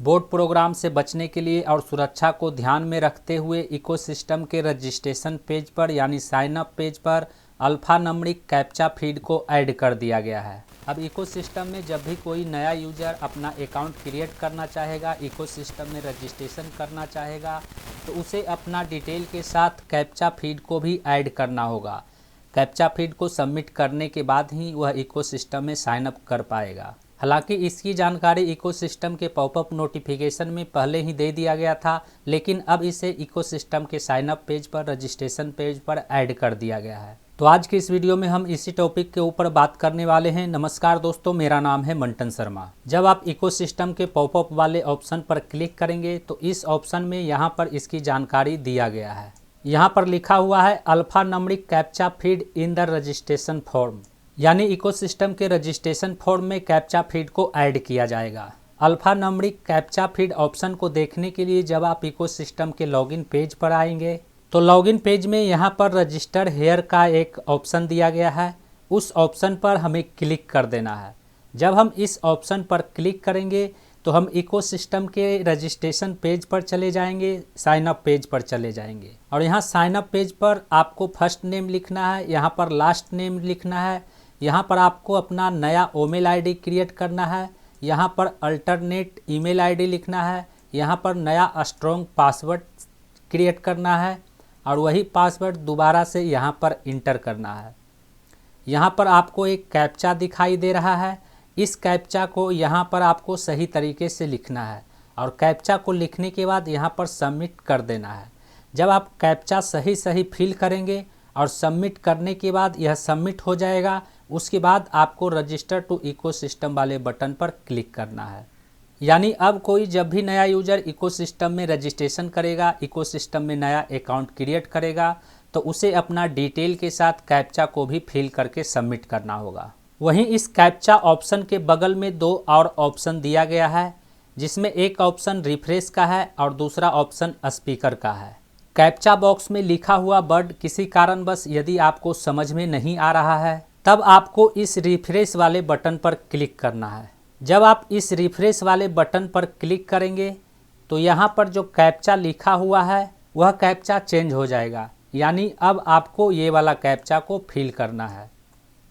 Board programme से बचने के लिए और सुरक्षा को ध्यान में रखते हुए इकोसिस्टम के रजिस्ट्रेशन पेज पर यानी साइन अप पेज पर अल्फान्यूमेरिक कैप्चा फीड को ऐड कर दिया गया है। अब इकोसिस्टम में जब भी कोई नया यूजर अपना अकाउंट क्रिएट करना चाहेगा, इकोसिस्टम में रजिस्ट्रेशन करना चाहेगा, तो उसे अपना डिटेल के साथ कैप्चा फीड को भी ऐड करना होगा। कैप्चा फीड को सबमिट करने के बाद ही वह इकोसिस्टम में साइन अप कर पाएगा। हालांकि इसकी जानकारी इकोसिस्टम के पॉपअप नोटिफिकेशन में पहले ही दे दिया गया था, लेकिन अब इसे इकोसिस्टम के साइन अप पेज पर, रजिस्ट्रेशन पेज पर ऐड कर दिया गया है। तो आज की इस वीडियो में हम इसी टॉपिक के ऊपर बात करने वाले हैं। नमस्कार दोस्तों, मेरा नाम है मंटन शर्मा। जब आप इकोसिस्टम के पॉपअप वाले ऑप्शन पर क्लिक करेंगे तो इस ऑप्शन में यहाँ पर इसकी जानकारी दिया गया है। यहाँ पर लिखा हुआ है alphanumeric captcha feed in the registration form, यानी इकोसिस्टम के रजिस्ट्रेशन फॉर्म में कैप्चा फीड को ऐड किया जाएगा। अल्फान्यूमेरिक कैप्चा फीड ऑप्शन को देखने के लिए जब आप इकोसिस्टम के लॉगिन पेज पर आएंगे तो लॉगिन पेज में यहाँ पर रजिस्टर हेयर का एक ऑप्शन दिया गया है। उस ऑप्शन पर हमें क्लिक कर देना है। जब हम इस ऑप्शन पर क्लिक करेंगे तो हम इकोसिस्टम के रजिस्ट्रेशन पेज पर चले जाएंगे, साइन अप पेज पर चले जाएंगे और यहाँ साइन अप पेज पर आपको फर्स्ट नेम लिखना है, यहाँ पर लास्ट नेम लिखना है, यहाँ पर आपको अपना नया ईमेल आईडी क्रिएट करना है, यहाँ पर अल्टरनेट ईमेल आईडी लिखना है, यहाँ पर नया स्ट्रॉन्ग पासवर्ड क्रिएट करना है और वही पासवर्ड दोबारा से यहाँ पर इंटर करना है। यहाँ पर आपको एक कैप्चा दिखाई दे रहा है। इस कैप्चा को यहाँ पर आपको सही तरीके से लिखना है और कैप्चा को लिखने के बाद यहाँ पर सबमिट कर देना है। जब आप कैप्चा सही फिल करेंगे और सबमिट करने के बाद यह सबमिट हो जाएगा, उसके बाद आपको रजिस्टर टू इकोसिस्टम वाले बटन पर क्लिक करना है। यानी अब कोई जब भी नया यूजर इकोसिस्टम में रजिस्ट्रेशन करेगा, इकोसिस्टम में नया अकाउंट क्रिएट करेगा, तो उसे अपना डिटेल के साथ कैप्चा को भी फिल करके सबमिट करना होगा। वहीं इस कैप्चा ऑप्शन के बगल में दो और ऑप्शन दिया गया है, जिसमें एक ऑप्शन रिफ्रेश का है और दूसरा ऑप्शन स्पीकर का है। कैप्चा बॉक्स में लिखा हुआ वर्ड किसी कारणवश यदि आपको समझ में नहीं आ रहा है, तब आपको इस रिफ्रेश वाले बटन पर क्लिक करना है। जब आप इस रिफ्रेश वाले बटन पर क्लिक करेंगे तो यहाँ पर जो कैप्चा लिखा हुआ है वह कैप्चा चेंज हो जाएगा, यानी अब आपको ये वाला कैप्चा को फिल करना है।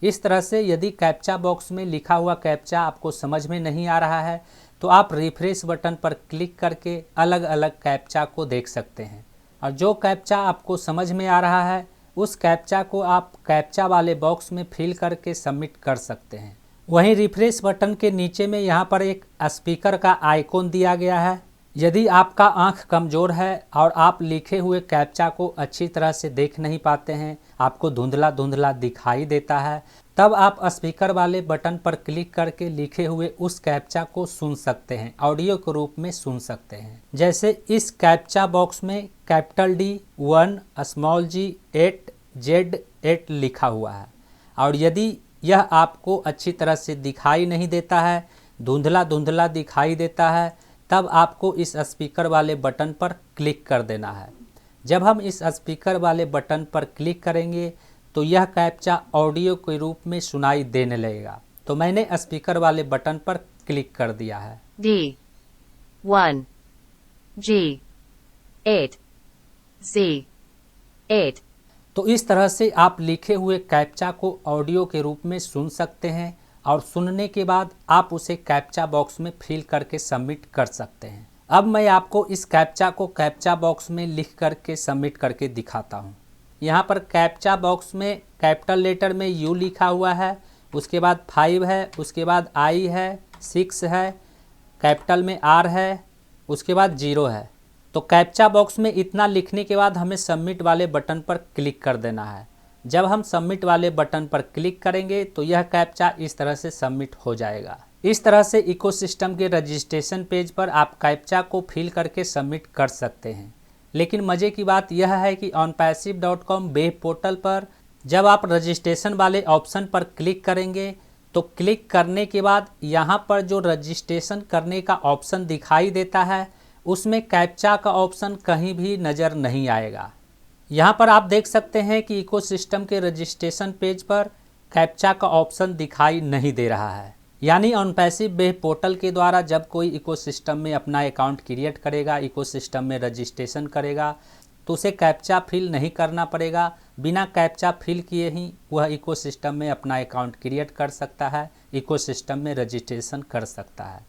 इस तरह से यदि कैप्चा बॉक्स में लिखा हुआ कैप्चा आपको समझ में नहीं आ रहा है तो आप रिफ्रेश बटन पर क्लिक करके अलग अलग कैप्चा को देख सकते हैं और जो कैप्चा आपको समझ में आ रहा है उस कैप्चा को आप कैप्चा वाले बॉक्स में फिल करके सबमिट कर सकते हैं। वहीं रिफ्रेश बटन के नीचे में यहाँ पर एक स्पीकर का आइकॉन दिया गया है। यदि आपका आंख कमज़ोर है और आप लिखे हुए कैप्चा को अच्छी तरह से देख नहीं पाते हैं, आपको धुंधला धुंधला दिखाई देता है, तब आप स्पीकर वाले बटन पर क्लिक करके लिखे हुए उस कैप्चा को सुन सकते हैं, ऑडियो के रूप में सुन सकते हैं। जैसे इस कैप्चा बॉक्स में capital D 1 small g 8 Z 8 लिखा हुआ है और यदि यह आपको अच्छी तरह से दिखाई नहीं देता है, धुंधला धुंधला दिखाई देता है, तब आपको इस स्पीकर वाले बटन पर क्लिक कर देना है। जब हम इस स्पीकर वाले बटन पर क्लिक करेंगे तो यह कैप्चा ऑडियो के रूप में सुनाई देने लगेगा। तो मैंने स्पीकर वाले बटन पर क्लिक कर दिया है। D 1 G 8 Z 8। तो इस तरह से आप लिखे हुए कैप्चा को ऑडियो के रूप में सुन सकते हैं और सुनने के बाद आप उसे कैप्चा बॉक्स में फिल करके सबमिट कर सकते हैं। अब मैं आपको इस कैप्चा को कैप्चा बॉक्स में लिख करके सबमिट करके दिखाता हूँ। यहाँ पर कैप्चा बॉक्स में कैपिटल लेटर में U लिखा हुआ है, उसके बाद 5 है, उसके बाद I है, 6 है, कैपिटल में R है, उसके बाद 0 है। तो कैप्चा बॉक्स में इतना लिखने के बाद हमें सबमिट वाले बटन पर क्लिक कर देना है। जब हम सबमिट वाले बटन पर क्लिक करेंगे तो यह कैप्चा इस तरह से सबमिट हो जाएगा। इस तरह से इकोसिस्टम के रजिस्ट्रेशन पेज पर आप कैप्चा को फिल करके सबमिट कर सकते हैं। लेकिन मज़े की बात यह है कि onpassive.com वेब पोर्टल पर जब आप रजिस्ट्रेशन वाले ऑप्शन पर क्लिक करेंगे तो क्लिक करने के बाद यहाँ पर जो रजिस्ट्रेशन करने का ऑप्शन दिखाई देता है उसमें कैप्चा का ऑप्शन कहीं भी नज़र नहीं आएगा। यहाँ पर आप देख सकते हैं कि इकोसिस्टम के रजिस्ट्रेशन पेज पर कैप्चा का ऑप्शन दिखाई नहीं दे रहा है। यानी ऑन पैसिव वेब पोर्टल के द्वारा जब कोई इकोसिस्टम में अपना अकाउंट क्रिएट करेगा, इकोसिस्टम में रजिस्ट्रेशन करेगा, तो उसे कैप्चा फिल नहीं करना पड़ेगा। बिना कैप्चा फिल किए ही वह इकोसिस्टम में अपना अकाउंट क्रिएट कर सकता है, इकोसिस्टम में रजिस्ट्रेशन कर सकता है।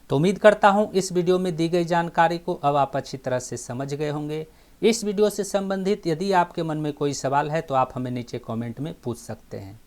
तो उम्मीद करता हूं इस वीडियो में दी गई जानकारी को अब आप अच्छी तरह से समझ गए होंगे। इस वीडियो से संबंधित यदि आपके मन में कोई सवाल है तो आप हमें नीचे कमेंट में पूछ सकते हैं।